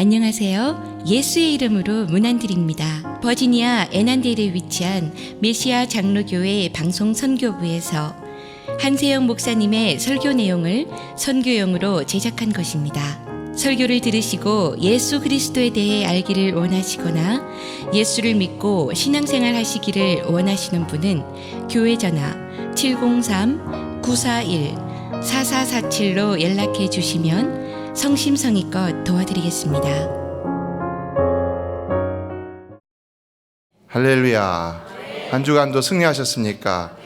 안녕하세요. 예수의 이름으로 문안드립니다. 버지니아 애난데일에 위치한 메시아 장로교회 방송 선교부에서 한세영 목사님의 설교 내용을 선교용으로 제작한 것입니다. 설교를 들으시고 예수 그리스도에 대해 알기를 원하시거나 예수를 믿고 신앙생활 하시기를 원하시는 분은 교회 전화 703-941-4447로 연락해 주시면 성심성의껏 도와드리겠습니다. 할렐루야. 한 주간도 승리하셨습니까?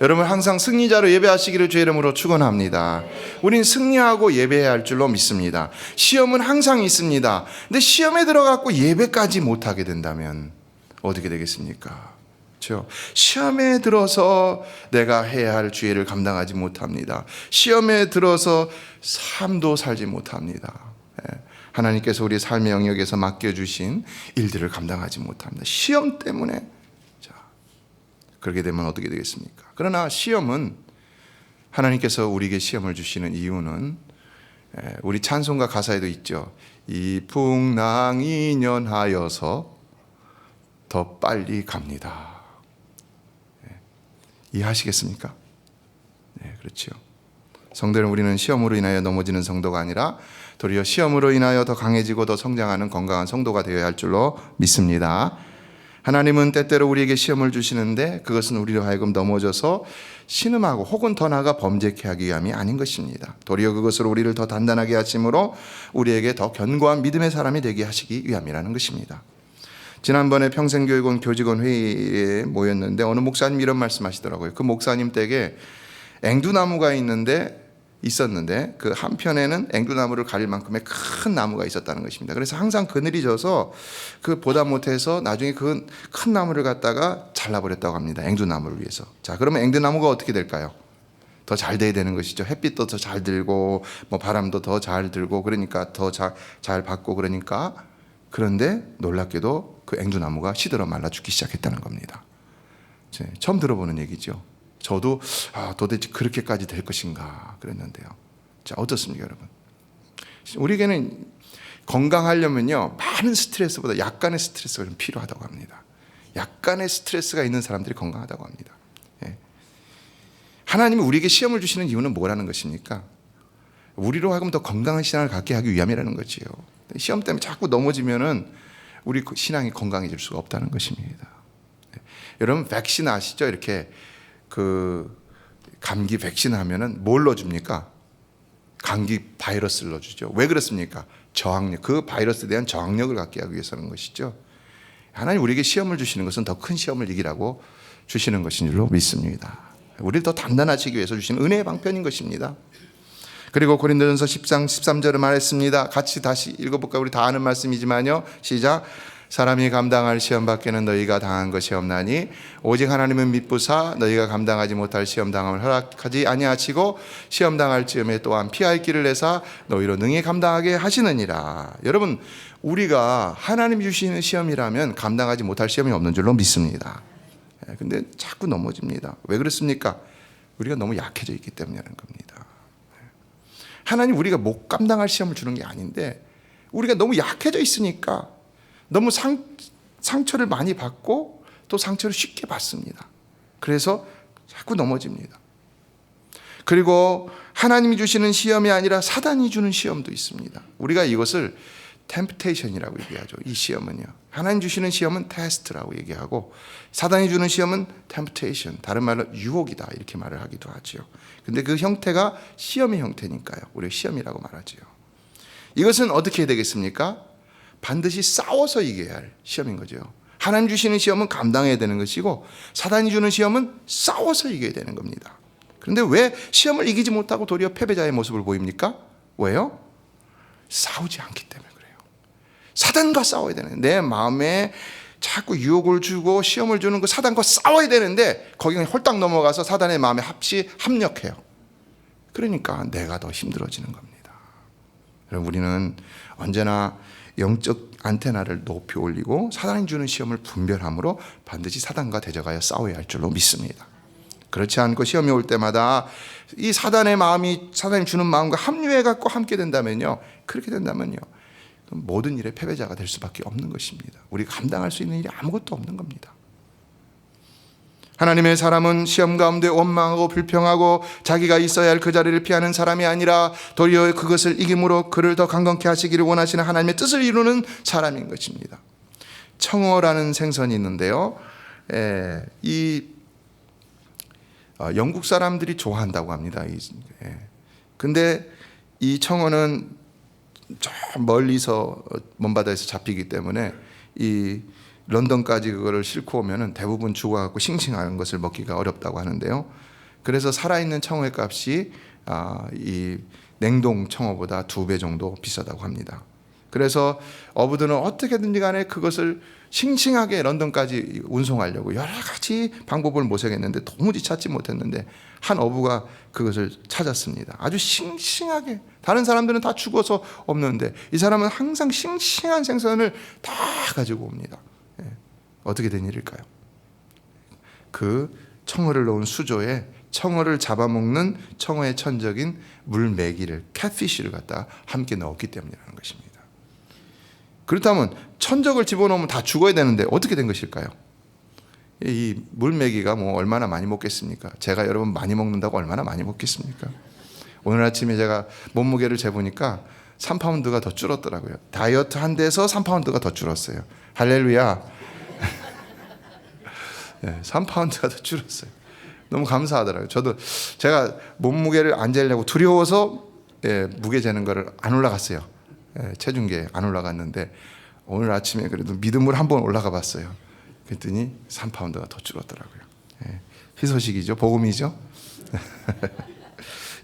여러분 항상 승리자로 예배하시기를 주의 이름으로 축원합니다. 우린 승리하고 예배해야 할 줄로 믿습니다. 시험은 항상 있습니다. 근데 시험에 들어가고 예배까지 못하게 된다면 어떻게 되겠습니까? 그렇죠? 시험에 들어서 내가 해야 할 주의를 감당하지 못합니다. 시험에 들어서 삶도 살지 못합니다. 하나님께서 우리 삶의 영역에서 맡겨주신 일들을 감당하지 못합니다. 시험 때문에. 그렇게 되면 어떻게 되겠습니까? 그러나 시험은 하나님께서 우리에게 시험을 주시는 이유는 우리 찬송가 가사에도 있죠. 이 풍랑이 연하여서 더 빨리 갑니다. 이해하시겠습니까? 네, 그렇죠. 성도는 우리는 시험으로 인하여 넘어지는 성도가 아니라 도리어 시험으로 인하여 더 강해지고 더 성장하는 건강한 성도가 되어야 할 줄로 믿습니다. 하나님은 때때로 우리에게 시험을 주시는데 그것은 우리로 하여금 넘어져서 신음하고 혹은 더 나아가 범죄케 하기 위함이 아닌 것입니다. 도리어 그것으로 우리를 더 단단하게 하심으로 우리에게 더 견고한 믿음의 사람이 되게 하시기 위함이라는 것입니다. 지난번에 평생교육원 교직원 회의에 모였는데 어느 목사님 이런 말씀하시더라고요. 그 목사님 댁에 앵두나무가 있었는데 그 한편에는 앵두나무를 가릴 만큼의 큰 나무가 있었다는 것입니다. 그래서 항상 그늘이 져서 그 보다 못해서 나중에 그 큰 나무를 갖다가 잘라버렸다고 합니다. 앵두나무를 위해서. 자, 그러면 앵두나무가 어떻게 될까요? 더 잘 돼야 되는 것이죠. 햇빛도 더 잘 들고 뭐 바람도 더 잘 들고 그러니까 더 잘 받고 그러니까. 그런데 놀랍게도 그 앵두나무가 시들어 말라 죽기 시작했다는 겁니다. 처음 들어보는 얘기죠. 저도 도대체 그렇게까지 될 것인가 그랬는데요. 자, 어떻습니까, 여러분? 우리에게는 건강하려면요, 많은 스트레스보다 약간의 스트레스가 좀 필요하다고 합니다. 약간의 스트레스가 있는 사람들이 건강하다고 합니다. 예. 하나님이 우리에게 시험을 주시는 이유는 뭐라는 것입니까? 우리로 하여금 더 건강한 신앙을 갖게 하기 위함이라는 거지요. 시험 때문에 자꾸 넘어지면은 우리 신앙이 건강해질 수가 없다는 것입니다. 예. 여러분 백신 아시죠? 이렇게 그 감기 백신 하면은 뭘 넣어줍니까? 감기 바이러스를 넣어주죠. 왜 그렇습니까? 저항력, 그 바이러스에 대한 저항력을 갖게 하기 위해서는 것이죠. 하나님 우리에게 시험을 주시는 것은 더 큰 시험을 이기라고 주시는 것인 줄로 믿습니다. 우리를 더 단단하시기 위해서 주시는 은혜의 방편인 것입니다. 그리고 고린도전서 10장 13절을 말했습니다. 같이 다시 읽어볼까요? 우리 다 아는 말씀이지만요. 시작. 사람이 감당할 시험 밖에는 너희가 당한 것이 없나니 오직 하나님은 미쁘사 너희가 감당하지 못할 시험 당함을 허락하지 아니하시고 시험 당할 즈음에 또한 피할 길을 내사 너희로 능히 감당하게 하시느니라. 여러분 우리가 하나님이 주시는 시험이라면 감당하지 못할 시험이 없는 줄로 믿습니다. 근데 자꾸 넘어집니다. 왜 그렇습니까? 우리가 너무 약해져 있기 때문이라는 겁니다. 하나님 우리가 못 감당할 시험을 주는 게 아닌데 우리가 너무 약해져 있으니까 너무 상처를 많이 받고 또 상처를 쉽게 받습니다. 그래서 자꾸 넘어집니다. 그리고 하나님이 주시는 시험이 아니라 사단이 주는 시험도 있습니다. 우리가 이것을 템프테이션이라고 얘기하죠. 이 시험은요. 하나님 주시는 시험은 테스트라고 얘기하고 사단이 주는 시험은 템프테이션, 다른 말로 유혹이다 이렇게 말을 하기도 하죠. 근데 그 형태가 시험의 형태니까요. 우리가 시험이라고 말하죠. 이것은 어떻게 해야 되겠습니까? 반드시 싸워서 이겨야 할 시험인 거죠. 하나님 주시는 시험은 감당해야 되는 것이고 사단이 주는 시험은 싸워서 이겨야 되는 겁니다. 그런데 왜 시험을 이기지 못하고 도리어 패배자의 모습을 보입니까? 왜요? 싸우지 않기 때문에 그래요. 사단과 싸워야 되는, 내 마음에 자꾸 유혹을 주고 시험을 주는 그 사단과 싸워야 되는데 거기 홀딱 넘어가서 사단의 마음에 합력해요. 그러니까 내가 더 힘들어지는 겁니다. 여러분 우리는 언제나 영적 안테나를 높이 올리고 사단이 주는 시험을 분별함으로 반드시 사단과 대적하여 싸워야 할 줄로 믿습니다. 그렇지 않고 시험이 올 때마다 이 사단의 마음이 사단이 주는 마음과 합류해 갖고 함께 된다면요, 그렇게 된다면요 모든 일의 패배자가 될 수밖에 없는 것입니다. 우리가 감당할 수 있는 일이 아무것도 없는 겁니다. 하나님의 사람은 시험 가운데 원망하고 불평하고 자기가 있어야 할 그 자리를 피하는 사람이 아니라 도리어 그것을 이김으로 그를 더 강건케 하시기를 원하시는 하나님의 뜻을 이루는 사람인 것입니다. 청어라는 생선이 있는데요. 영국 사람들이 좋아한다고 합니다. 근데 이 청어는 저 멀리서 먼바다에서 잡히기 때문에 이 런던까지 그거를 싣고 오면은 대부분 죽어갖고 싱싱한 것을 먹기가 어렵다고 하는데요. 그래서 살아있는 청어의 값이 이 냉동 청어보다 2배 정도 비싸다고 합니다. 그래서 어부들은 어떻게든지 간에 그것을 싱싱하게 런던까지 운송하려고 여러 가지 방법을 모색했는데 도무지 찾지 못했는데 한 어부가 그것을 찾았습니다. 아주 싱싱하게. 다른 사람들은 다 죽어서 없는데 이 사람은 항상 싱싱한 생선을 다 가지고 옵니다. 어떻게 된 일일까요? 그 청어를 넣은 수조에 청어를 잡아먹는 청어의 천적인 물메기를, catfish를 갖다 함께 넣었기 때문이라는 것입니다. 그렇다면 천적을 집어넣으면 다 죽어야 되는데 어떻게 된 것일까요? 이 물메기가 뭐 얼마나 많이 먹겠습니까? 제가 여러분 많이 먹는다고 얼마나 많이 먹겠습니까? 오늘 아침에 제가 몸무게를 재보니까 3파운드가 더 줄었더라고요. 다이어트 한 데서 3파운드가 더 줄었어요. 할렐루야. 3파운드가 더 줄었어요. 너무 감사하더라고요. 저도 제가 몸무게를 안 재려고 두려워서 무게 재는 거를 안 올라갔어요. 체중계에 안 올라갔는데 오늘 아침에 그래도 믿음으로 한번 올라가 봤어요. 그랬더니 3파운드가 더 줄었더라고요. 희소식이죠. 복음이죠.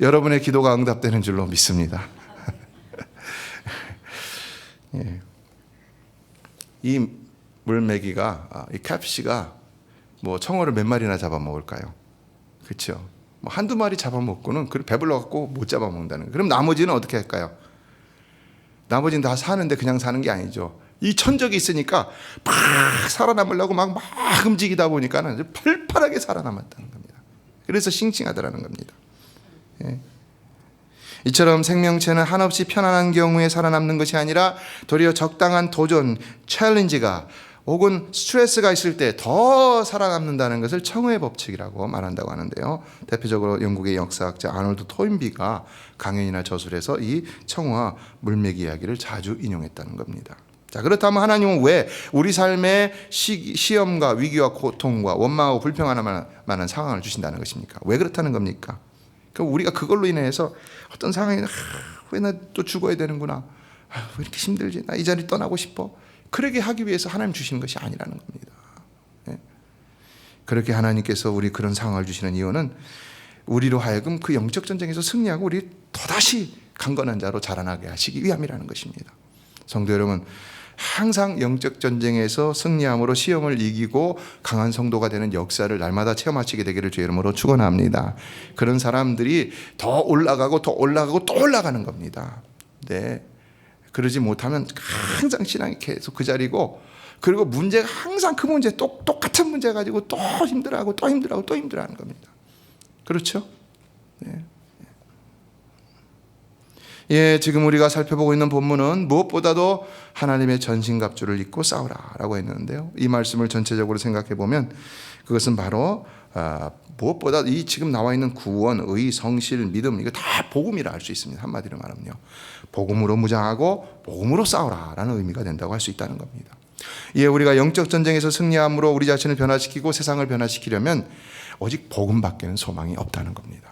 여러분의 기도가 응답되는 줄로 믿습니다. 이 물메기가, 이 캡시가 뭐 청어를 몇 마리나 잡아먹을까요? 그렇죠. 뭐 한두 마리 잡아먹고는 배불러갖고 못 잡아먹는다는 거예요. 그럼 나머지는 어떻게 할까요? 나머지는 다 사는데 그냥 사는 게 아니죠. 이 천적이 있으니까 막 살아남으려고 막 움직이다 보니까는 팔팔하게 살아남았다는 겁니다. 그래서 싱싱하더라는 겁니다. 이처럼 생명체는 한없이 편안한 경우에 살아남는 것이 아니라 도리어 적당한 도전, 챌린지가 혹은 스트레스가 있을 때 더 살아남는다는 것을 청어의 법칙이라고 말한다고 하는데요. 대표적으로 영국의 역사학자 아놀드 토인비가 강연이나 저술에서 이 청어와 물메기 이야기를 자주 인용했다는 겁니다. 자, 그렇다면 하나님은 왜 우리 삶에 시험과 위기와 고통과 원망하고 불평하는 만한 상황을 주신다는 것입니까? 왜 그렇다는 겁니까? 그럼 우리가 그걸로 인해서 어떤 상황이 왜 나 또 죽어야 되는구나. 왜 이렇게 힘들지? 나 이 자리 떠나고 싶어. 그러게 하기 위해서 하나님 주시는 것이 아니라는 겁니다. 그렇게 하나님께서 우리 그런 상황을 주시는 이유는 우리로 하여금 그 영적 전쟁에서 승리하고 우리 또다시 강건한 자로 자라나게 하시기 위함이라는 것입니다. 성도 여러분, 항상 영적 전쟁에서 승리함으로 시험을 이기고 강한 성도가 되는 역사를 날마다 체험하시게 되기를 주의 이름으로 축원합니다. 그런 사람들이 더 올라가고 또 올라가고 또 올라가는 겁니다. 네. 그러지 못하면 항상 신앙이 계속 그 자리고, 그리고 문제가 항상 그 문제 똑같은 문제 가지고 또 힘들어하고 또 힘들어하고 또 힘들어하는 겁니다. 그렇죠? 네. 지금 우리가 살펴보고 있는 본문은 무엇보다도 하나님의 전신갑주를 입고 싸우라라고 했는데요. 이 말씀을 전체적으로 생각해 보면 그것은 바로 무엇보다 이 지금 나와 있는 구원, 의, 성실, 믿음, 이거 다 복음이라 할 수 있습니다. 한마디로 말하면요. 복음으로 무장하고 복음으로 싸우라라는 의미가 된다고 할 수 있다는 겁니다. 우리가 영적 전쟁에서 승리함으로 우리 자신을 변화시키고 세상을 변화시키려면 오직 복음밖에는 소망이 없다는 겁니다.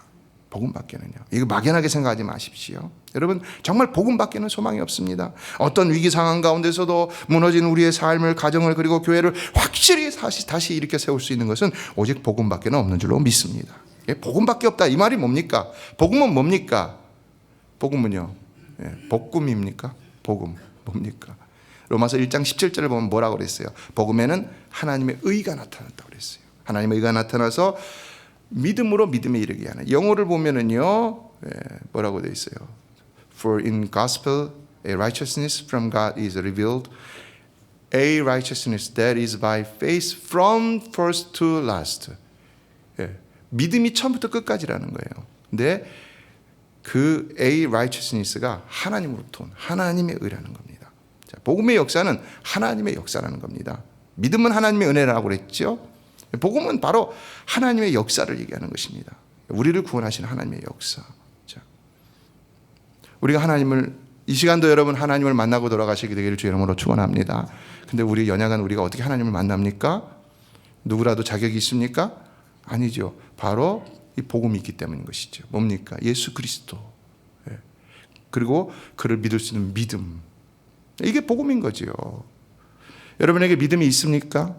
복음밖에는요. 이거 막연하게 생각하지 마십시오. 여러분, 정말 복음밖에는 소망이 없습니다. 어떤 위기 상황 가운데서도 무너진 우리의 삶을, 가정을, 그리고 교회를 확실히 다시 일으켜 세울 수 있는 것은 오직 복음밖에는 없는 줄로 믿습니다. 복음밖에 없다. 이 말이 뭡니까? 복음은 뭡니까? 복음은요. 복음입니까? 복음 뭡니까? 로마서 1장 17절을 보면 뭐라고 그랬어요? 복음에는 하나님의 의가 나타났다고 그랬어요. 하나님의 의가 나타나서 믿음으로 믿음에 이르게 하는. 영어를 보면은요, 뭐라고 되어 있어요? For in gospel a righteousness from God is revealed, a righteousness that is by faith from first to last. 믿음이 처음부터 끝까지라는 거예요. 근데 그 a righteousness가 하나님으로부터 온 하나님의 의라는 겁니다. 자, 복음의 역사는 하나님의 역사라는 겁니다. 믿음은 하나님의 은혜라고 그랬죠. 복음은 바로 하나님의 역사를 얘기하는 것입니다. 우리를 구원하시는 하나님의 역사. 자, 우리가 하나님을 이 시간도 여러분 하나님을 만나고 돌아가시게 되기를 주의 이름으로 축원합니다. 근데 우리 연약한 우리가 어떻게 하나님을 만납니까? 누구라도 자격이 있습니까? 아니죠. 바로 이 복음이 있기 때문인 것이죠. 뭡니까? 예수 그리스도. 예. 그리고 그를 믿을 수 있는 믿음. 이게 복음인 거죠. 여러분에게 믿음이 있습니까?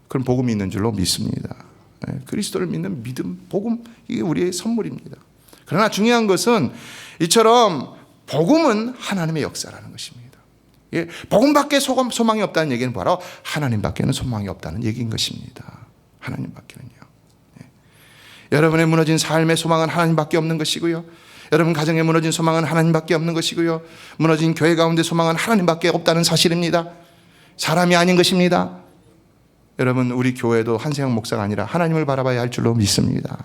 그럼 복음이 있는 줄로 믿습니다. 예. 그리스도를 믿는 믿음, 복음, 이게 우리의 선물입니다. 그러나 중요한 것은 이처럼 복음은 하나님의 역사라는 것입니다. 예. 복음밖에 소망이 없다는 얘기는 바로 하나님밖에는 소망이 없다는 얘기인 것입니다. 하나님밖에는요. 예. 여러분의 무너진 삶의 소망은 하나님밖에 없는 것이고요. 여러분 가정에 무너진 소망은 하나님밖에 없는 것이고요. 무너진 교회 가운데 소망은 하나님밖에 없다는 사실입니다. 사람이 아닌 것입니다. 여러분 우리 교회도 한세영 목사가 아니라 하나님을 바라봐야 할 줄로 믿습니다.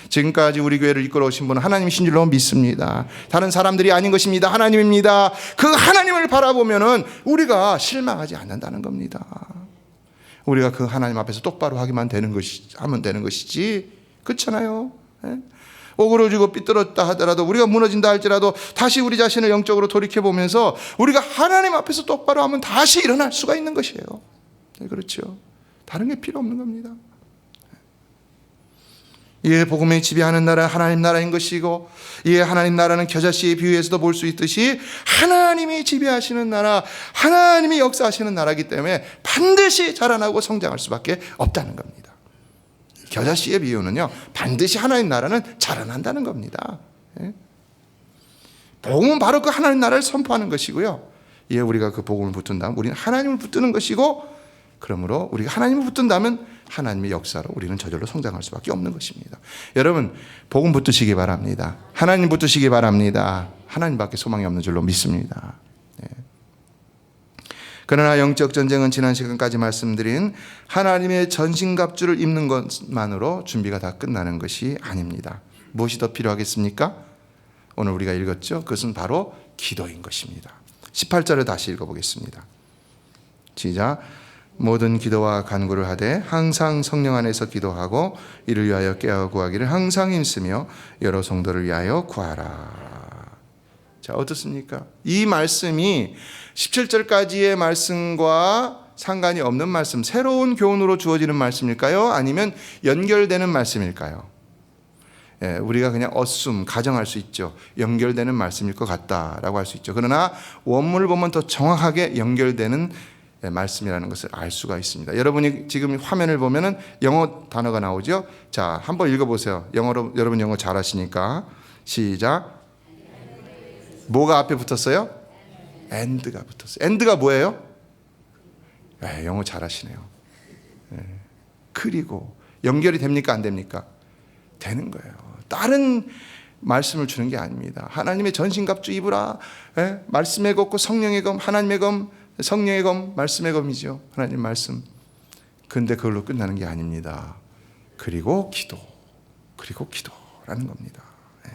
지금까지 우리 교회를 이끌어 오신 분은 하나님이신 줄로 믿습니다. 다른 사람들이 아닌 것입니다. 하나님입니다. 그 하나님을 바라보면은 우리가 실망하지 않는다는 겁니다. 우리가 그 하나님 앞에서 똑바로 하면 되는 것이지. 그렇잖아요. 예? 오그러지고 삐뚤었다 하더라도 우리가 무너진다 할지라도 다시 우리 자신을 영적으로 돌이켜보면서 우리가 하나님 앞에서 똑바로 하면 다시 일어날 수가 있는 것이에요. 네, 그렇죠. 다른 게 필요 없는 겁니다. 이에 복음이 지배하는 나라 하나님 나라인 것이고, 이에 하나님 나라는 겨자씨의 비유에서도 볼 수 있듯이 하나님이 지배하시는 나라, 하나님이 역사하시는 나라이기 때문에 반드시 자라나고 성장할 수밖에 없다는 겁니다. 겨자씨의 비유는요, 반드시 하나님 나라는 자라난다는 겁니다. 복음은 바로 그 하나님 나라를 선포하는 것이고요. 이에 우리가 그 복음을 붙든다면 우리는 하나님을 붙드는 것이고, 그러므로 우리가 하나님을 붙든다면 하나님의 역사로 우리는 저절로 성장할 수밖에 없는 것입니다. 여러분 복음 붙드시기 바랍니다. 하나님 붙드시기 바랍니다. 하나님밖에 소망이 없는 줄로 믿습니다. 네. 그러나 영적 전쟁은 지난 시간까지 말씀드린 하나님의 전신갑주를 입는 것만으로 준비가 다 끝나는 것이 아닙니다. 무엇이 더 필요하겠습니까? 오늘 우리가 읽었죠. 그것은 바로 기도인 것입니다. 18절을 다시 읽어보겠습니다. 시작. 모든 기도와 간구를 하되 항상 성령 안에서 기도하고 이를 위하여 깨어 구하기를 항상 힘쓰며 여러 성도를 위하여 구하라. 자, 어떻습니까? 이 말씀이 17절까지의 말씀과 상관이 없는 말씀, 새로운 교훈으로 주어지는 말씀일까요? 아니면 연결되는 말씀일까요? 예, 우리가 그냥 가정할 수 있죠. 연결되는 말씀일 것 같다라고 할 수 있죠. 그러나 원문을 보면 더 정확하게 연결되는 말씀이라는 것을 알 수가 있습니다. 여러분이 지금 화면을 보면은 영어 단어가 나오죠. 자, 한번 읽어보세요. 영어로 여러분 영어 잘하시니까 시작. 뭐가 앞에 붙었어요? and가 붙었어요. and가 뭐예요? 네, 영어 잘하시네요. 네. 그리고 연결이 됩니까? 안 됩니까? 되는 거예요. 다른 말씀을 주는 게 아닙니다. 하나님의 전신갑주 입으라. 네? 말씀의 검고 성령의 검, 하나님의 검, 성령의 검, 말씀의 검이죠. 하나님 말씀. 근데 그걸로 끝나는 게 아닙니다. 그리고 기도라는 겁니다. 네.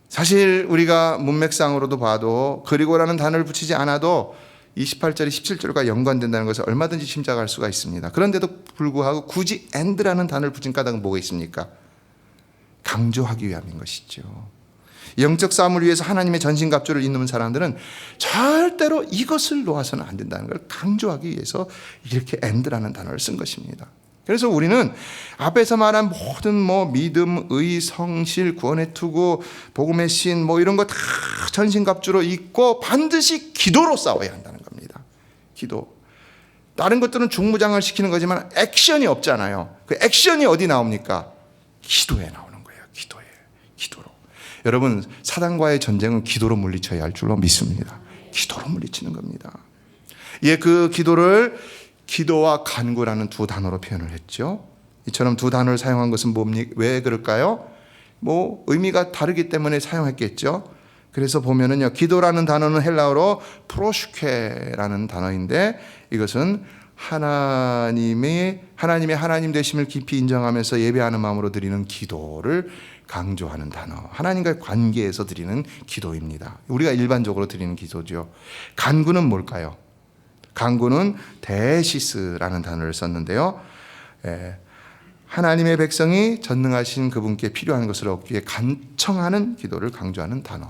사실 우리가 문맥상으로도 봐도 그리고라는 단어를 붙이지 않아도 28절이 17절과 연관된다는 것을 얼마든지 짐작할 수가 있습니다. 그런데도 불구하고 굳이 and라는 단어를 붙인 까닭은 뭐가 있습니까? 강조하기 위함인 것이죠. 영적 싸움을 위해서 하나님의 전신갑주를 입는 사람들은 절대로 이것을 놓아서는 안 된다는 걸 강조하기 위해서 이렇게 and라는 단어를 쓴 것입니다. 그래서 우리는 앞에서 말한 모든 믿음, 의, 성실, 구원의 투구, 복음의 신 이런 거 다 전신갑주로 입고 반드시 기도로 싸워야 한다는 겁니다. 기도. 다른 것들은 중무장을 시키는 거지만 액션이 없잖아요. 그 액션이 어디 나옵니까? 기도에 나오는 거예요. 기도로. 여러분 사단과의 전쟁은 기도로 물리쳐야 할 줄로 믿습니다. 기도로 물리치는 겁니다. 예, 그 기도를 기도와 간구라는 두 단어로 표현을 했죠. 이처럼 두 단어를 사용한 것은 뭡니까? 왜 그럴까요? 의미가 다르기 때문에 사용했겠죠. 그래서 보면은요, 기도라는 단어는 헬라어로 프로슈케라는 단어인데 이것은 하나님의 하나님 되심을 깊이 인정하면서 예배하는 마음으로 드리는 기도를 강조하는 단어, 하나님과의 관계에서 드리는 기도입니다. 우리가 일반적으로 드리는 기도죠. 간구는 뭘까요? 간구는 데시스라는 단어를 썼는데요. 하나님의 백성이 전능하신 그분께 필요한 것을 얻기 위해 간청하는 기도를 강조하는 단어,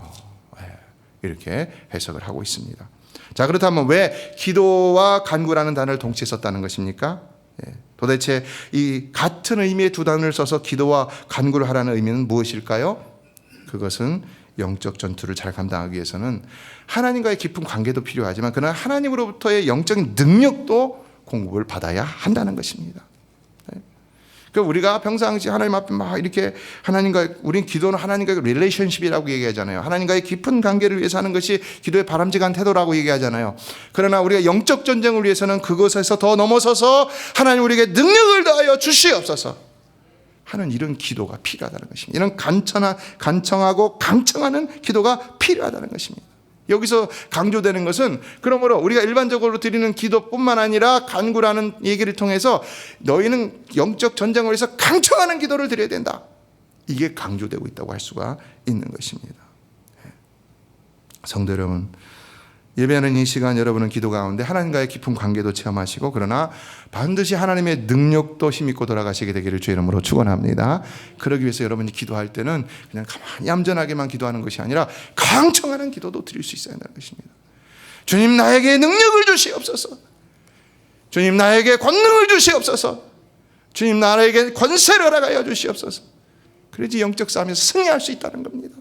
이렇게 해석을 하고 있습니다. 자, 그렇다면 왜 기도와 간구라는 단어를 동시에 썼다는 것입니까? 도대체 이 같은 의미의 두 단어를 써서 기도와 간구를 하라는 의미는 무엇일까요? 그것은 영적 전투를 잘 감당하기 위해서는 하나님과의 깊은 관계도 필요하지만 그러나 하나님으로부터의 영적인 능력도 공급을 받아야 한다는 것입니다. 그러니까 우리가 평상시 하나님 앞에 막 이렇게 우린 기도는 하나님과의 릴레이션십이라고 얘기하잖아요. 하나님과의 깊은 관계를 위해서 하는 것이 기도의 바람직한 태도라고 얘기하잖아요. 그러나 우리가 영적 전쟁을 위해서는 그것에서 더 넘어서서 하나님 우리에게 능력을 더하여 주시옵소서 하는 이런 기도가 필요하다는 것입니다. 이런 간청하고 강청하는 기도가 필요하다는 것입니다. 여기서 강조되는 것은 그러므로 우리가 일반적으로 드리는 기도뿐만 아니라 간구라는 얘기를 통해서 너희는 영적 전쟁을 위해서 강청하는 기도를 드려야 된다. 이게 강조되고 있다고 할 수가 있는 것입니다. 성도 여러분, 예배하는 이 시간 여러분은 기도 가운데 하나님과의 깊은 관계도 체험하시고 그러나 반드시 하나님의 능력도 힘있고 돌아가시게 되기를 주의 이름으로 축원합니다. 그러기 위해서 여러분이 기도할 때는 그냥 가만히 얌전하게만 기도하는 것이 아니라 강청하는 기도도 드릴 수 있어야 한다는 것입니다. 주님 나에게 능력을 주시옵소서. 주님 나에게 권능을 주시옵소서. 주님 나에게 권세를 허락하여 주시옵소서. 그래야지 영적 싸움에서 승리할 수 있다는 겁니다.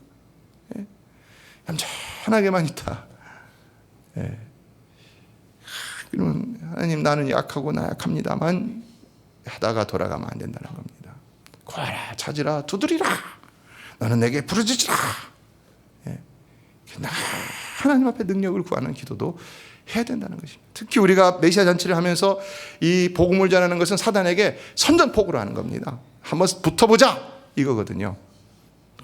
얌전하게만 있다. 그러면 하나님 나는 약하고 나약합니다만 하다가 돌아가면 안 된다는 겁니다. 구하라 찾으라 두드리라 너는 내게 부르짖으라. 하나님 앞에 능력을 구하는 기도도 해야 된다는 것입니다. 특히 우리가 메시아 잔치를 하면서 이 복음을 전하는 것은 사단에게 선전포고를 하는 겁니다. 한번 붙어보자 이거거든요.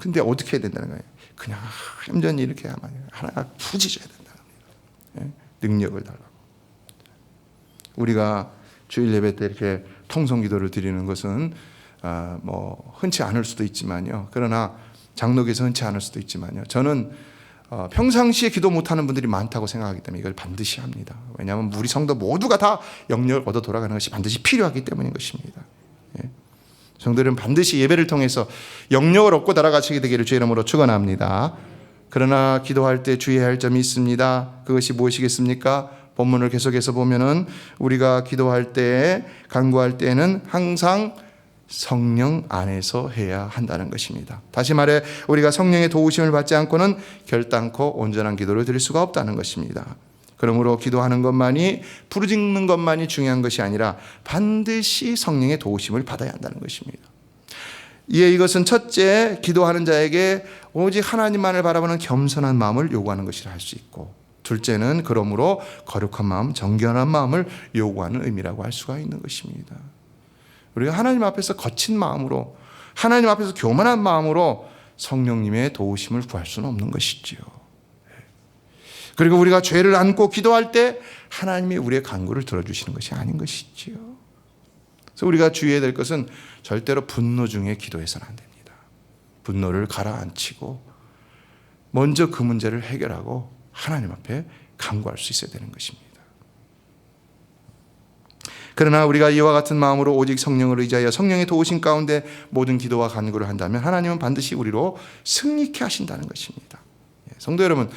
근데 어떻게 해야 된다는 거예요? 그냥 얌전히 이렇게 하면 하나가 부짖어야 된다. 능력을 달라고. 우리가 주일 예배 때 이렇게 통성기도를 드리는 것은 흔치 않을 수도 있지만요. 그러나 장로교에서 흔치 않을 수도 있지만요. 저는 평상시에 기도 못하는 분들이 많다고 생각하기 때문에 이걸 반드시 합니다. 왜냐하면 우리 성도 모두가 다 영역을 얻어 돌아가는 것이 반드시 필요하기 때문인 것입니다. 성도들은 반드시 예배를 통해서 영역을 얻고 돌아가시게 되기를 주의 이름으로 축원합니다. 그러나 기도할 때 주의해야 할 점이 있습니다. 그것이 무엇이겠습니까? 본문을 계속해서 보면은 우리가 기도할 때, 간구할 때는 항상 성령 안에서 해야 한다는 것입니다. 다시 말해 우리가 성령의 도우심을 받지 않고는 결단코 온전한 기도를 드릴 수가 없다는 것입니다. 그러므로 기도하는 것만이 부르짖는 것만이 중요한 것이 아니라 반드시 성령의 도우심을 받아야 한다는 것입니다. 이에 이것은 첫째, 기도하는 자에게 오직 하나님만을 바라보는 겸손한 마음을 요구하는 것이라 할 수 있고, 둘째는 그러므로 거룩한 마음, 정결한 마음을 요구하는 의미라고 할 수가 있는 것입니다. 우리가 하나님 앞에서 거친 마음으로, 하나님 앞에서 교만한 마음으로 성령님의 도우심을 구할 수는 없는 것이지요. 그리고 우리가 죄를 안고 기도할 때 하나님이 우리의 간구를 들어주시는 것이 아닌 것이지요. 그래서 우리가 주의해야 될 것은 절대로 분노 중에 기도해서는 안 됩니다. 분노를 가라앉히고 먼저 그 문제를 해결하고 하나님 앞에 간구할 수 있어야 되는 것입니다. 그러나 우리가 이와 같은 마음으로 오직 성령을 의지하여 성령의 도우심 가운데 모든 기도와 간구를 한다면 하나님은 반드시 우리로 승리케 하신다는 것입니다. 성도 여러분,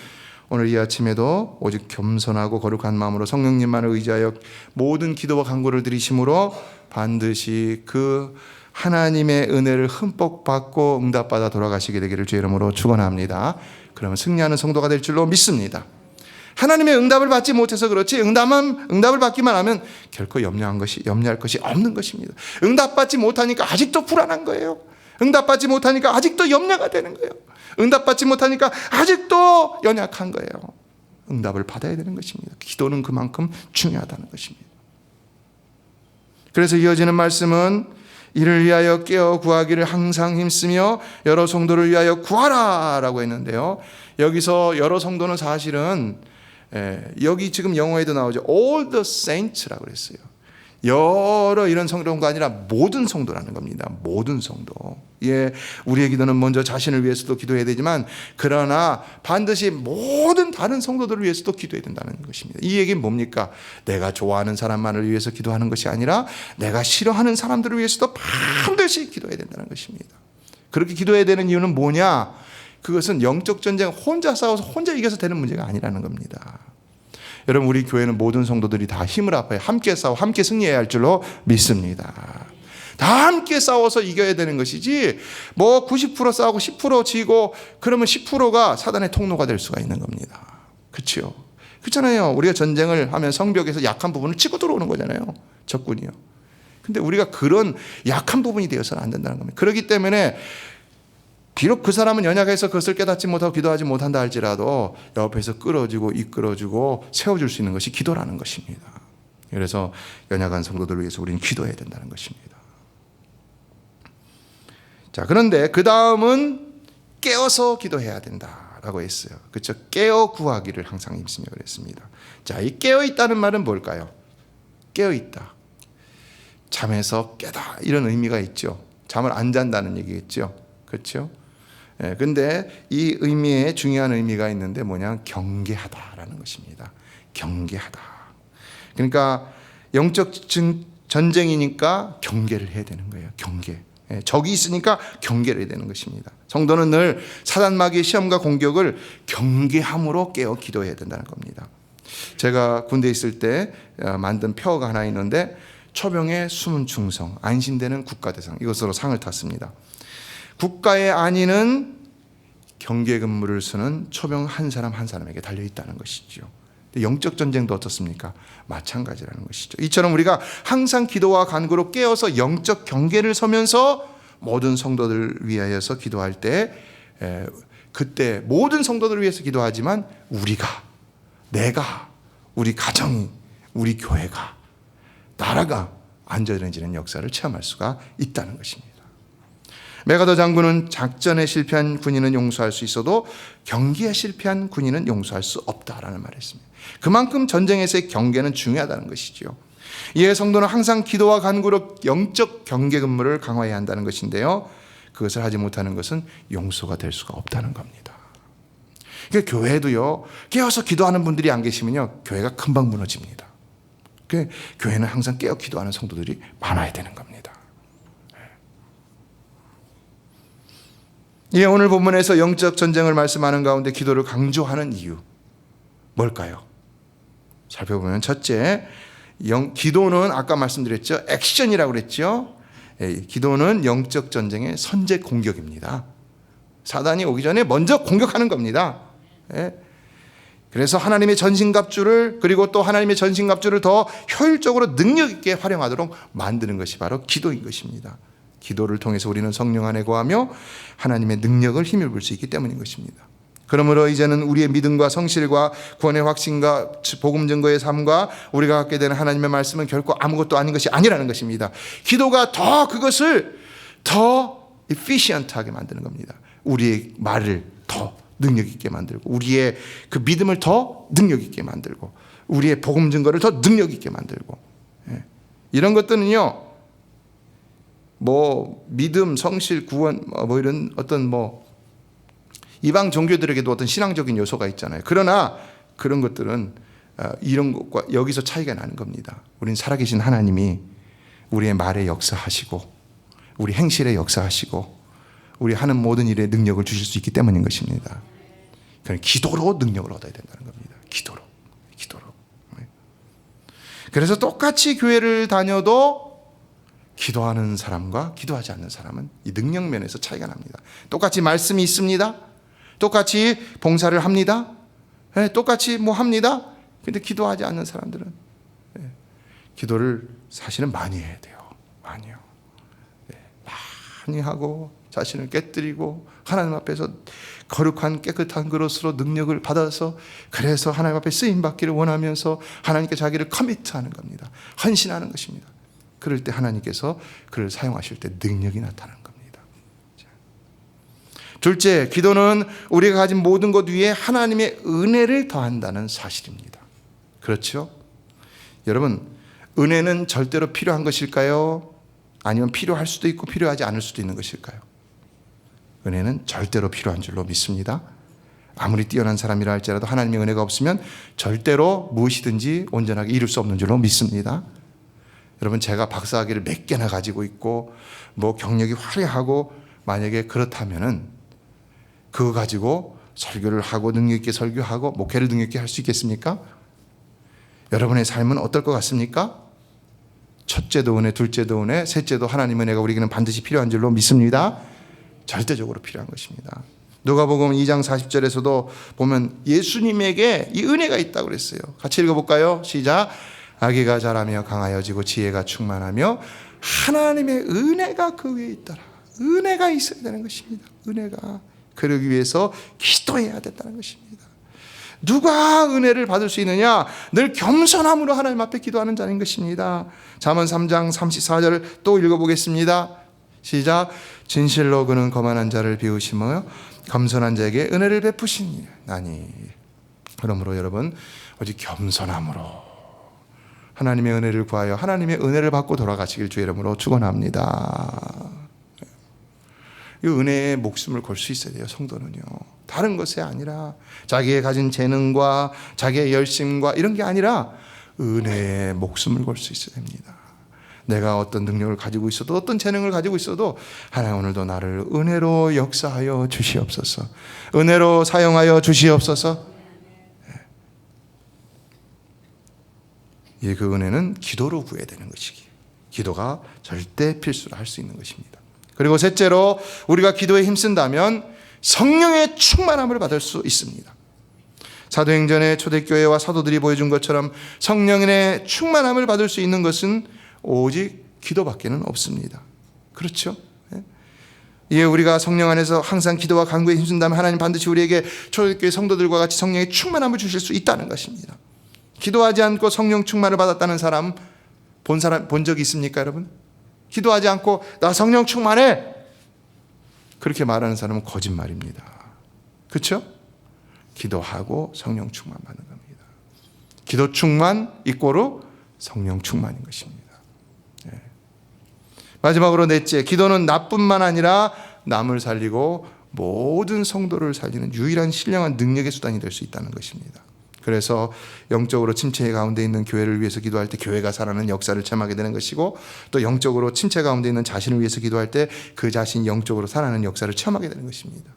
오늘 이 아침에도 오직 겸손하고 거룩한 마음으로 성령님만을 의지하여 모든 기도와 간구를 드리심으로 반드시 그 하나님의 은혜를 흠뻑 받고 응답받아 돌아가시게 되기를 주의 이름으로 축원합니다. 그러면 승리하는 성도가 될 줄로 믿습니다. 하나님의 응답을 받지 못해서 그렇지 응답을 받기만 하면 결코 염려할 것이 없는 것입니다. 응답받지 못하니까 아직도 불안한 거예요. 응답받지 못하니까 아직도 염려가 되는 거예요. 응답받지 못하니까 아직도 연약한 거예요. 응답을 받아야 되는 것입니다. 기도는 그만큼 중요하다는 것입니다. 그래서 이어지는 말씀은 이를 위하여 깨어 구하기를 항상 힘쓰며 여러 성도를 위하여 구하라 라고 했는데요. 여기서 여러 성도는 사실은 여기 지금 영어에도 나오죠. All the saints라고 그랬어요. 여러 이런 성도가 아니라 모든 성도라는 겁니다. 모든 성도. 예, 우리의 기도는 먼저 자신을 위해서도 기도해야 되지만 그러나 반드시 모든 다른 성도들을 위해서도 기도해야 된다는 것입니다. 이 얘기는 뭡니까? 내가 좋아하는 사람만을 위해서 기도하는 것이 아니라 내가 싫어하는 사람들을 위해서도 반드시 기도해야 된다는 것입니다. 그렇게 기도해야 되는 이유는 뭐냐? 그것은 영적 전쟁 혼자 싸워서 혼자 이겨서 되는 문제가 아니라는 겁니다. 여러분, 우리 교회는 모든 성도들이 다 힘을 합해 함께 싸워 함께 승리해야 할 줄로 믿습니다. 다 함께 싸워서 이겨야 되는 것이지 뭐 90% 싸우고 10% 지고 그러면 10%가 사단의 통로가 될 수가 있는 겁니다. 그렇죠? 그렇잖아요. 우리가 전쟁을 하면 성벽에서 약한 부분을 치고 들어오는 거잖아요. 적군이요. 근데 우리가 그런 약한 부분이 되어서는 안 된다는 겁니다. 그렇기 때문에 비록 그 사람은 연약해서 그것을 깨닫지 못하고 기도하지 못한다 할지라도 옆에서 끌어주고 이끌어주고 세워줄 수 있는 것이 기도라는 것입니다. 그래서 연약한 성도들을 위해서 우리는 기도해야 된다는 것입니다. 자, 그런데 그 다음은 깨어서 기도해야 된다라고 했어요. 그렇죠? 깨어 구하기를 항상 임씀이 그랬습니다. 자, 이 깨어 있다는 말은 뭘까요? 깨어 있다. 잠에서 깨다 이런 의미가 있죠. 잠을 안 잔다는 얘기겠죠. 그렇죠? 예, 근데 이 의미에 중요한 의미가 있는데 뭐냐? 경계하다라는 것입니다. 경계하다. 그러니까 영적 전쟁이니까 경계를 해야 되는 거예요. 경계. 예, 적이 있으니까 경계를 해야 되는 것입니다. 성도는 늘 사단 마귀의 시험과 공격을 경계함으로 깨어 기도해야 된다는 겁니다. 제가 군대에 있을 때 만든 표어가 하나 있는데 초병의 숨은 충성, 안심되는 국가대상, 이것으로 상을 탔습니다. 국가의 안위는 경계 근무를 쓰는 초병 한 사람 한 사람에게 달려있다는 것이죠. 영적 전쟁도 어떻습니까? 마찬가지라는 것이죠. 이처럼 우리가 항상 기도와 간구로 깨어서 영적 경계를 서면서 모든 성도들을 위하여서 기도할 때 그때 모든 성도들을 위해서 기도하지만 우리가, 내가, 우리 가정이, 우리 교회가, 나라가 안전해지는 역사를 체험할 수가 있다는 것입니다. 메가더 장군은 작전에 실패한 군인은 용서할 수 있어도 경기에 실패한 군인은 용서할 수 없다라는 말을 했습니다. 그만큼 전쟁에서의 경계는 중요하다는 것이죠. 이에 성도는 항상 기도와 간구로 영적 경계 근무를 강화해야 한다는 것인데요. 그것을 하지 못하는 것은 용서가 될 수가 없다는 겁니다. 그러니까 교회도요, 깨어서 기도하는 분들이 안 계시면요, 교회가 금방 무너집니다. 그러니까 교회는 항상 깨어 기도하는 성도들이 많아야 되는 겁니다. 예, 오늘 본문에서 영적 전쟁을 말씀하는 가운데 기도를 강조하는 이유 뭘까요? 살펴보면 첫째, 기도는 아까 말씀드렸죠. 액션이라고 그랬죠. 예, 기도는 영적 전쟁의 선제 공격입니다. 사단이 오기 전에 먼저 공격하는 겁니다. 예. 그래서 하나님의 전신갑주를, 그리고 또 하나님의 전신갑주를 더 효율적으로 능력 있게 활용하도록 만드는 것이 바로 기도인 것입니다. 기도를 통해서 우리는 성령 안에 거하며 하나님의 능력을 힘입을 수 있기 때문인 것입니다. 그러므로 이제는 우리의 믿음과 성실과 구원의 확신과 복음 증거의 삶과 우리가 갖게 되는 하나님의 말씀은 결코 아무것도 아닌 것이 아니라는 것입니다. 기도가 더 그것을 더 efficient하게 만드는 겁니다. 우리의 말을 더 능력 있게 만들고, 우리의 그 믿음을 더 능력 있게 만들고, 우리의 복음 증거를 더 능력 있게 만들고, 예. 이런 것들은요, 뭐 믿음, 성실, 구원, 뭐 이런 어떤 뭐 이방 종교들에게도 어떤 신앙적인 요소가 있잖아요. 그러나 그런 것들은 이런 것과 여기서 차이가 나는 겁니다. 우리는 살아계신 하나님이 우리의 말에 역사하시고, 우리 행실에 역사하시고, 우리 하는 모든 일에 능력을 주실 수 있기 때문인 것입니다. 그럼 기도로 능력을 얻어야 된다는 겁니다. 기도로. 그래서 똑같이 교회를 다녀도 기도하는 사람과 기도하지 않는 사람은 이 능력 면에서 차이가 납니다. 똑같이 말씀이 있습니다. 똑같이 봉사를 합니다. 네, 똑같이 뭐 합니다. 근데 기도하지 않는 사람들은 기도를 사실은 많이 해야 돼요. 많이요. 네, 많이 하고 자신을 깨뜨리고 하나님 앞에서 거룩한 깨끗한 그릇으로 능력을 받아서, 그래서 하나님 앞에 쓰임받기를 원하면서 하나님께 자기를 커미트하는 겁니다. 헌신하는 것입니다. 그럴 때 하나님께서 그를 사용하실 때 능력이 나타나는 겁니다. 둘째, 기도는 우리가 가진 모든 것 위에 하나님의 은혜를 더한다는 사실입니다. 그렇죠? 여러분, 은혜는 절대로 필요한 것일까요? 아니면 필요할 수도 있고 필요하지 않을 수도 있는 것일까요? 은혜는 절대로 필요한 줄로 믿습니다. 아무리 뛰어난 사람이라 할지라도 하나님의 은혜가 없으면 절대로 무엇이든지 온전하게 이룰 수 없는 줄로 믿습니다. 여러분, 제가 박사학위를 몇 개나 가지고 있고 뭐 경력이 화려하고 만약에 그렇다면은 그거 가지고 설교를 하고 능력 있게 설교하고 목회를 능력 있게 할 수 있겠습니까? 여러분의 삶은 어떨 것 같습니까? 첫째도 은혜, 둘째도 은혜, 셋째도 하나님의 은혜가 우리에게는 반드시 필요한 줄로 믿습니다. 절대적으로 필요한 것입니다. 누가복음 2장 40절에서도 보면 예수님에게 이 은혜가 있다고 그랬어요. 같이 읽어볼까요? 시작. 아기가 자라며 강하여지고 지혜가 충만하며 하나님의 은혜가 그 위에 있더라. 은혜가 있어야 되는 것입니다. 은혜가. 그러기 위해서 기도해야 된다는 것입니다. 누가 은혜를 받을 수 있느냐? 늘 겸손함으로 하나님 앞에 기도하는 자인 것입니다. 잠언 3장 34절을 또 읽어보겠습니다. 시작. 진실로 그는 거만한 자를 비우시며 겸손한 자에게 은혜를 베푸시나니. 그러므로 여러분, 오직 겸손함으로 하나님의 은혜를 구하여 하나님의 은혜를 받고 돌아가시길 주의 이름으로 축원합니다. 이 은혜에 목숨을 걸 수 있어야 돼요. 성도는요. 다른 것이 아니라 자기의 가진 재능과 자기의 열심과 이런 게 아니라 은혜에 목숨을 걸 수 있어야 됩니다. 내가 어떤 능력을 가지고 있어도 어떤 재능을 가지고 있어도 하나님 오늘도 나를 은혜로 역사하여 주시옵소서. 은혜로 사용하여 주시옵소서. 그 은혜는 기도로 구해야 되는 것이기에 기도가 절대 필수로 할 수 있는 것입니다. 그리고 셋째로 우리가 기도에 힘쓴다면 성령의 충만함을 받을 수 있습니다. 사도행전의 초대교회와 사도들이 보여준 것처럼 성령의 충만함을 받을 수 있는 것은 오직 기도밖에는 없습니다. 그렇죠? 예, 우리가 성령 안에서 항상 기도와 간구에 힘쓴다면 하나님 반드시 우리에게 초대교회 성도들과 같이 성령의 충만함을 주실 수 있다는 것입니다. 기도하지 않고 성령 충만을 받았다는 사람 본 적이 있습니까, 여러분? 기도하지 않고 나 성령 충만해 그렇게 말하는 사람은 거짓말입니다. 그렇죠? 기도하고 성령 충만 받는 겁니다. 기도 충만 이꼬르 성령 충만인 것입니다. 네. 마지막으로 넷째, 기도는 나뿐만 아니라 남을 살리고 모든 성도를 살리는 유일한 신령한 능력의 수단이 될 수 있다는 것입니다. 그래서 영적으로 침체 가운데 있는 교회를 위해서 기도할 때 교회가 살아나는 역사를 체험하게 되는 것이고, 또 영적으로 침체 가운데 있는 자신을 위해서 기도할 때 그 자신이 영적으로 살아나는 역사를 체험하게 되는 것입니다.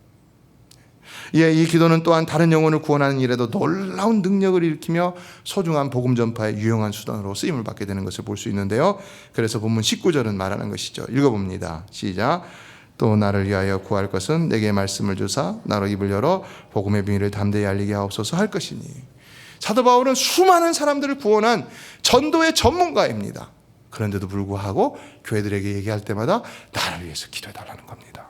예, 이 기도는 또한 다른 영혼을 구원하는 일에도 놀라운 능력을 일으키며 소중한 복음 전파의 유용한 수단으로 쓰임을 받게 되는 것을 볼 수 있는데요. 그래서 본문 19절은 말하는 것이죠. 읽어봅니다. 시작. 또 나를 위하여 구할 것은 내게 말씀을 주사 나로 입을 열어 복음의 비밀을 담대히 알리게 하옵소서 할 것이니. 사도 바울은 수많은 사람들을 구원한 전도의 전문가입니다. 그런데도 불구하고 교회들에게 얘기할 때마다 나를 위해서 기도해달라는 겁니다.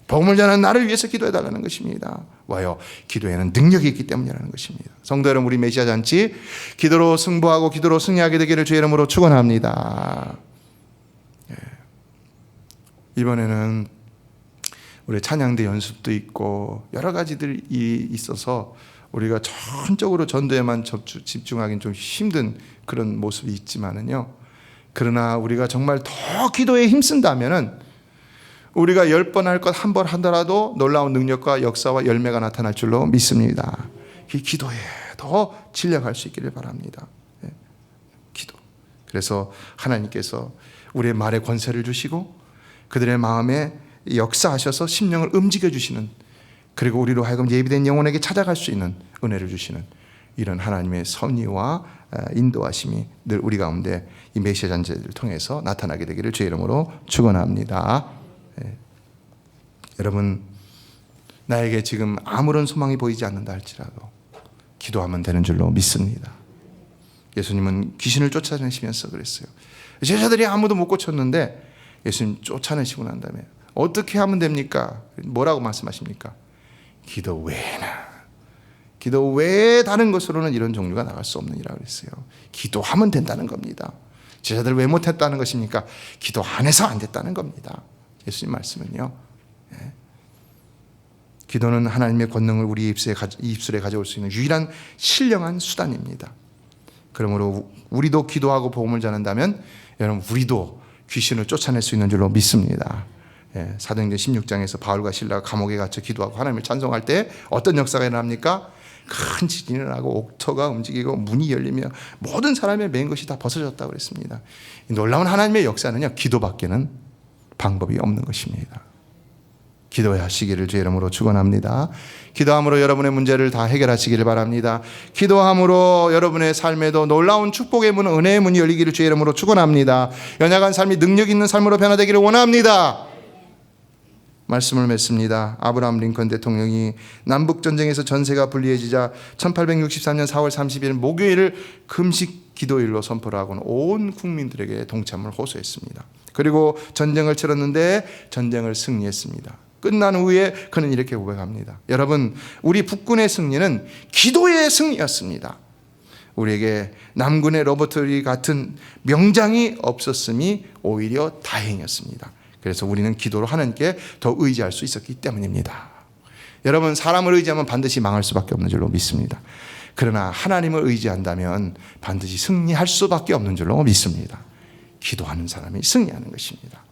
복음을 전하는 나를 위해서 기도해달라는 것입니다. 와요, 기도에는 능력이 있기 때문이라는 것입니다. 성도 여러분, 우리 메시아 잔치 기도로 승부하고 기도로 승리하게 되기를 주의 이름으로 축원합니다. 예. 이번에는 우리 찬양대 연습도 있고 여러 가지들이 있어서 우리가 전적으로 전도에만 집중하기는 좀 힘든 그런 모습이 있지만은요. 그러나 우리가 정말 더 기도에 힘쓴다면은 우리가 10번 할 것 1번 하더라도 놀라운 능력과 역사와 열매가 나타날 줄로 믿습니다. 이 기도에 더 진력할 수 있기를 바랍니다. 기도. 그래서 하나님께서 우리의 말에 권세를 주시고 그들의 마음에 역사하셔서 심령을 움직여 주시는, 그리고 우리로 하여금 예비된 영혼에게 찾아갈 수 있는 은혜를 주시는 이런 하나님의 섭리와 인도하심이 늘 우리 가운데 이 메시아 잔치를 통해서 나타나게 되기를 주의 이름으로 축원합니다. 여러분, 나에게 지금 아무런 소망이 보이지 않는다 할지라도 기도하면 되는 줄로 믿습니다. 예수님은 귀신을 쫓아내시면서 그랬어요. 제자들이 아무도 못 고쳤는데 예수님 쫓아내시고 난 다음에 어떻게 하면 됩니까? 뭐라고 말씀하십니까? 기도 외에 다른 것으로는 이런 종류가 나갈 수 없는 이라고 그랬어요. 기도하면 된다는 겁니다. 제자들 왜 못했다는 것입니까? 기도 안 해서 안 됐다는 겁니다. 예수님 말씀은요. 예. 기도는 하나님의 권능을 우리 입술에 가져올 수 있는 유일한 신령한 수단입니다. 그러므로 우리도 기도하고 복음을 전한다면 여러분 우리도 귀신을 쫓아낼 수 있는 줄로 믿습니다. 사도행전 16장에서 바울과 실라가 감옥에 갇혀 기도하고 하나님을 찬송할 때 어떤 역사가 일어납니까? 큰 지진이 일어나고 옥토가 움직이고 문이 열리며 모든 사람의 맨 것이 다 벗어졌다고 그랬습니다. 놀라운 하나님의 역사는요, 기도밖에는 방법이 없는 것입니다. 기도하시기를 주의 이름으로 축원합니다. 기도함으로 여러분의 문제를 다 해결하시기를 바랍니다. 기도함으로 여러분의 삶에도 놀라운 축복의 문, 은혜의 문이 열리기를 주의 이름으로 축원합니다. 연약한 삶이 능력 있는 삶으로 변화되기를 원합니다. 말씀을 맺습니다. 아브라함 링컨 대통령이 남북전쟁에서 전세가 불리해지자 1863년 4월 30일 목요일을 금식 기도일로 선포를 하고는 온 국민들에게 동참을 호소했습니다. 그리고 전쟁을 치렀는데 전쟁을 승리했습니다. 끝난 후에 그는 이렇게 고백합니다. 여러분, 우리 북군의 승리는 기도의 승리였습니다. 우리에게 남군의 로버트 리 같은 명장이 없었음이 오히려 다행이었습니다. 그래서 우리는 기도로 하나님께 더 의지할 수 있었기 때문입니다. 여러분, 사람을 의지하면 반드시 망할 수밖에 없는 줄로 믿습니다. 그러나 하나님을 의지한다면 반드시 승리할 수밖에 없는 줄로 믿습니다. 기도하는 사람이 승리하는 것입니다.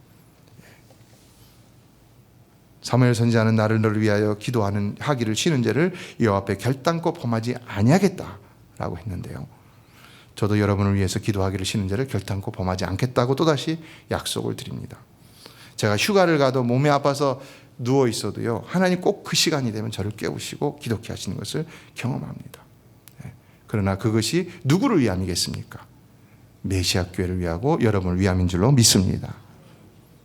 사무엘 선지자는 나를 너를 위하여 기도하는 하기를 쉬는 죄를 여호와 앞에 결단코 범하지 아니하겠다라고 했는데요. 저도 여러분을 위해서 기도하기를 쉬는 죄를 결단코 범하지 않겠다고 또다시 약속을 드립니다. 제가 휴가를 가도 몸이 아파서 누워 있어도요, 하나님 꼭 그 시간이 되면 저를 깨우시고 기도케 하시는 것을 경험합니다. 그러나 그것이 누구를 위함이겠습니까? 메시아 교회를 위하고 여러분을 위함인 줄로 믿습니다.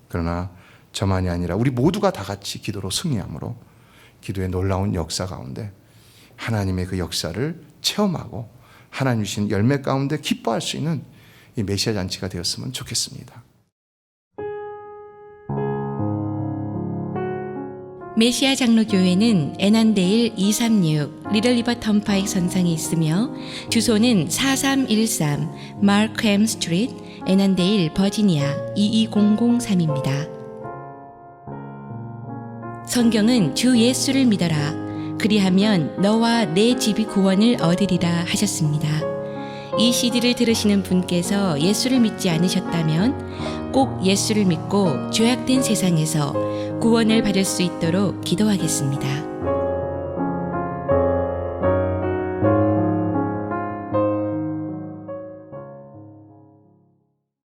그러나 저만이 아니라 우리 모두가 다 같이 기도로 승리함으로 기도의 놀라운 역사 가운데 하나님의 그 역사를 체험하고 하나님 주신 열매 가운데 기뻐할 수 있는 이 메시아 잔치가 되었으면 좋겠습니다. 메시아 장로교회는 애난데일 236 리틀리버 턴파이크 선상에 있으며 주소는 4313 마크햄 스트리트, 애난데일, 버지니아 22003입니다. 성경은 주 예수를 믿어라. 그리하면 너와 내 집이 구원을 얻으리라 하셨습니다. 이 CD를 들으시는 분께서 예수를 믿지 않으셨다면 꼭 예수를 믿고 죄악된 세상에서 구원을 받을 수 있도록 기도하겠습니다.